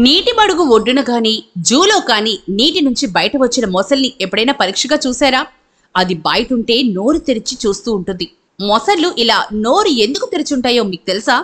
నీటి మడుగు ఒడ్డున కానీ జూలో కానీ నీటి నుంచి బయట వచ్చిన మొసల్ని ఎప్పుడైనా పరీక్షగా చూసారా? అది బయటుంటే నోరు తెరిచి చూస్తూ ఉంటుంది. మొసళ్ళు ఇలా నోరు ఎందుకు తెరిచుంటాయో మీకు తెలుసా?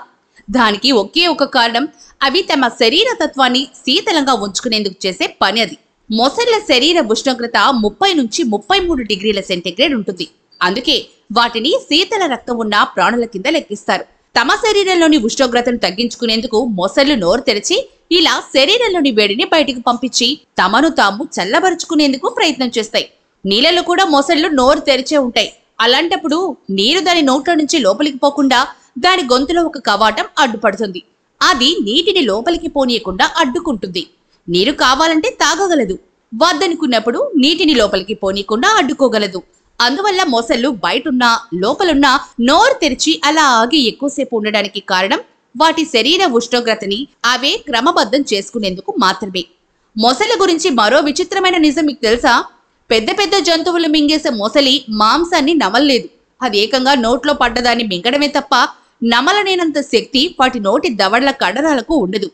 దానికి ఒకే ఒక కారణం, అవి తమ శరీర తత్వాన్ని శీతలంగా ఉంచుకునేందుకు చేసే పని అది. మొసళ్ళ శరీర ఉష్ణోగ్రత 30 నుంచి 33 డిగ్రీల సెంటీగ్రేడ్ ఉంటుంది. అందుకే వాటిని శీతల రక్తం ఉన్న ప్రాణుల కింద లెక్కిస్తారు. తమ శరీరంలోని ఉష్ణోగ్రతను తగ్గించుకునేందుకు మొసళ్ళు నోరు తెరిచి ఇలా శరీరంలోని వేడిని బయటికి పంపించి తమను తాము చల్లబరుచుకునేందుకు ప్రయత్నం చేస్తాయి. నీళ్ళలో కూడా మొసళ్ళు నోరు తెరిచే ఉంటాయి. అలాంటప్పుడు నీరు దాని నోట్ల నుంచి లోపలికి పోకుండా దాని గొంతులో ఒక కవాటం అడ్డుపడుతుంది. అది నీటిని లోపలికి పోనీయకుండా అడ్డుకుంటుంది. నీరు కావాలంటే తాగగలదు, వద్దనుకున్నప్పుడు నీటిని లోపలికి పోనీయకుండా అడ్డుకోగలదు. అందువల్ల మొసళ్ళు బయటున్నా లోపలున్నా నోరు తెరిచి అలా ఆగి ఎక్కువసేపు ఉండడానికి కారణం వాటి శరీర ఉష్ణోగ్రతని అవే క్రమబద్ధం చేసుకునేందుకు మాత్రమే. మొసళ్ళ గురించి మరో విచిత్రమైన నిజం మీకు తెలుసా? పెద్ద పెద్ద జంతువులు మింగేసే మొసలి మాంసాన్ని నమలలేదు. అది ఏకంగా నోట్లో పడ్డదాన్ని మింగడమే తప్ప నమలనేనంత శక్తి వాటి నోటి దవడల కండరాలకు ఉండదు.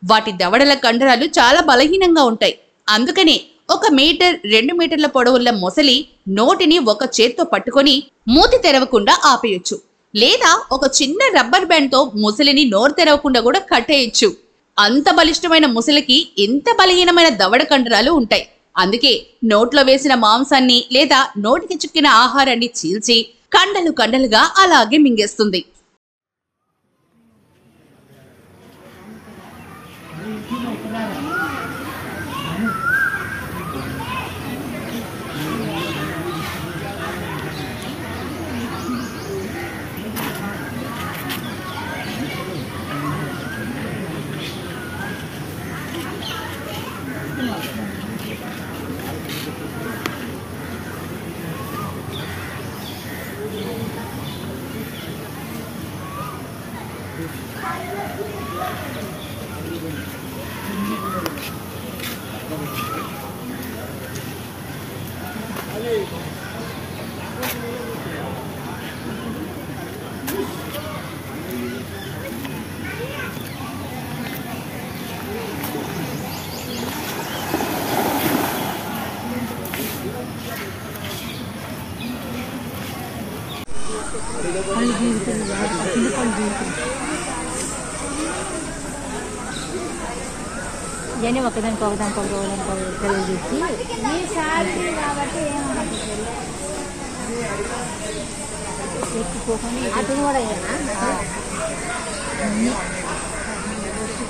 వాటి దవడల కండరాలు చాలా బలహీనంగా ఉంటాయి. అందుకనే 1 మీటర్ 2 మీటర్ల పొడవున్న మొసలి నోటిని ఒక చేత్తో పట్టుకొని మూతి తెరవకుండా ఆపేయొచ్చు. లేదా ఒక చిన్న రబ్బర్ బ్యాండ్ తో ముసలిని నోరు తెరవకుండా కూడా కట్టేయచ్చు. అంత బలిష్టమైన ముసలికి ఇంత బలహీనమైన దవడ కండరాలు ఉంటాయి. అందుకే నోట్లో వేసిన మాంసాన్ని లేదా నోటికి చిక్కిన ఆహారాన్ని చీల్చి కండలు కండలుగా అలాగే మింగేస్తుంది. ఇవన్నీ ఒకదానికి తెలియజేసి ఎక్కుపోకుండా అటు కూడా ఇవన్నీ ఒకదానికి తెలియజేసి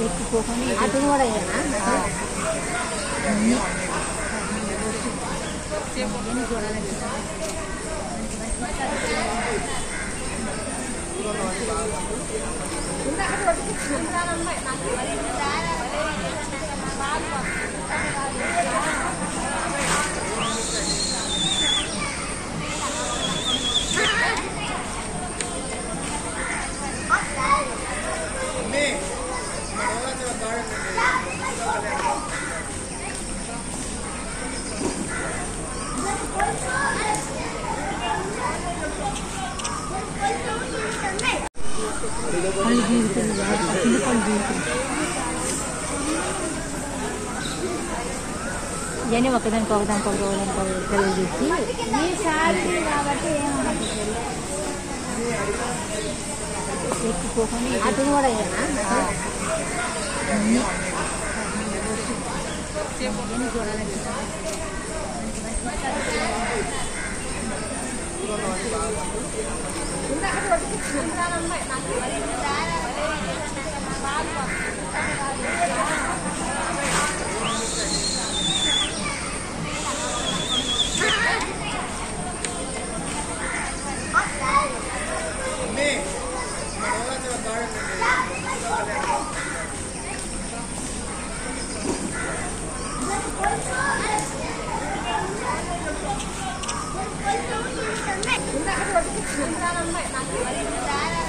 ఎక్కుపోకుండా అటు కూడా Enggak, aku ఇవన్నీ ఒకదానికి తెలియజేసి ఎక్కిపోకుండా అటు కూడా Tidak ada